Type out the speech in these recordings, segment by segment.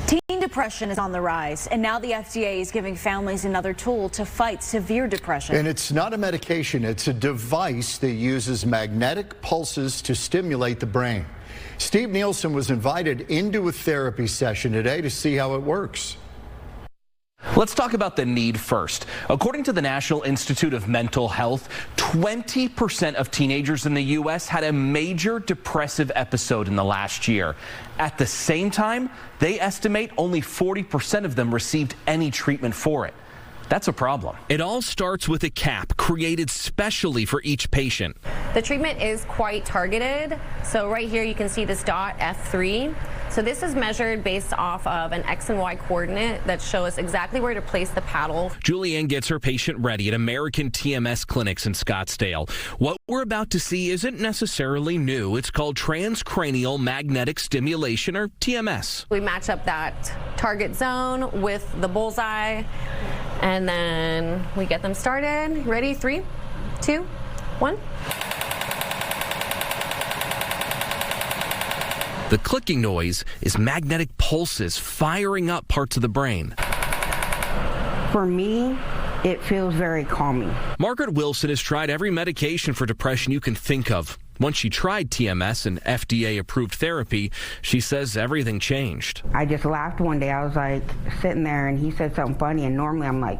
Teen depression is on the rise, and now the FDA is giving families another tool to fight severe depression. And it's not a medication, it's a device that uses magnetic pulses to stimulate the brain. Steve Nielsen was invited into a therapy session today to see how it works. Let's talk about the need first. According to the National Institute of Mental Health, 20% of teenagers in the U.S. had a major depressive episode in the last year. At the same time, they estimate only 40% of them received any treatment for it. That's a problem. It all starts with a cap created specially for each patient. The treatment is quite targeted. So right here you can see this dot F3. So this is measured based off of an X and Y coordinate that show us exactly where to place the paddle. Julianne gets her patient ready at American TMS clinics in Scottsdale. What we're about to see isn't necessarily new. It's called Transcranial Magnetic Stimulation, or TMS. We match up that target zone with the bullseye, and then we get them started. Ready? 3, 2, 1. The clicking noise is magnetic pulses firing up parts of the brain. For me, it feels very calming. Margaret Wilson has tried every medication for depression you can think of. Once she tried TMS, an FDA-approved therapy, she says everything changed. I just laughed one day. I was like sitting there and he said something funny, and normally I'm like,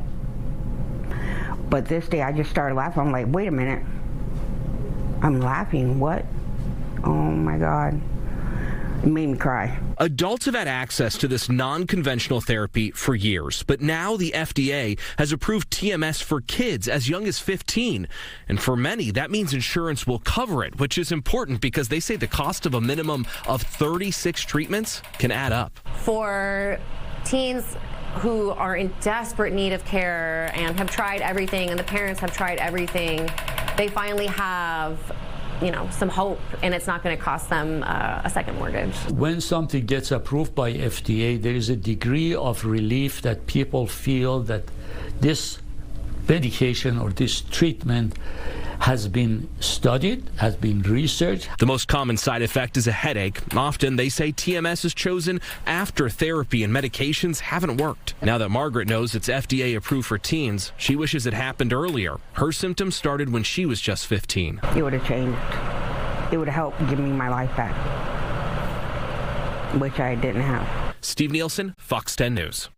but this day I just started laughing. I'm like, wait a minute. I'm laughing. What? Oh my God. It made me cry. Adults have had access to this non-conventional therapy for years, but now the FDA has approved TMS for kids as young as 15. And for many, that means insurance will cover it, which is important because they say the cost of a minimum of 36 treatments can add up. For teens who are in desperate need of care and have tried everything, and the parents have tried everything, they finally have some hope, and it's not going to cost them a second mortgage. When something gets approved by FDA, there is a degree of relief that people feel that this medication or this treatment has been studied, has been researched. The most common side effect is a headache. Often they say TMS is chosen after therapy and medications haven't worked. Now that Margaret knows it's FDA approved for teens, she wishes it happened earlier. Her symptoms started when she was just 15. It would have changed. It would have helped give me my life back, which I didn't have. Steve Nielsen, Fox 10 News.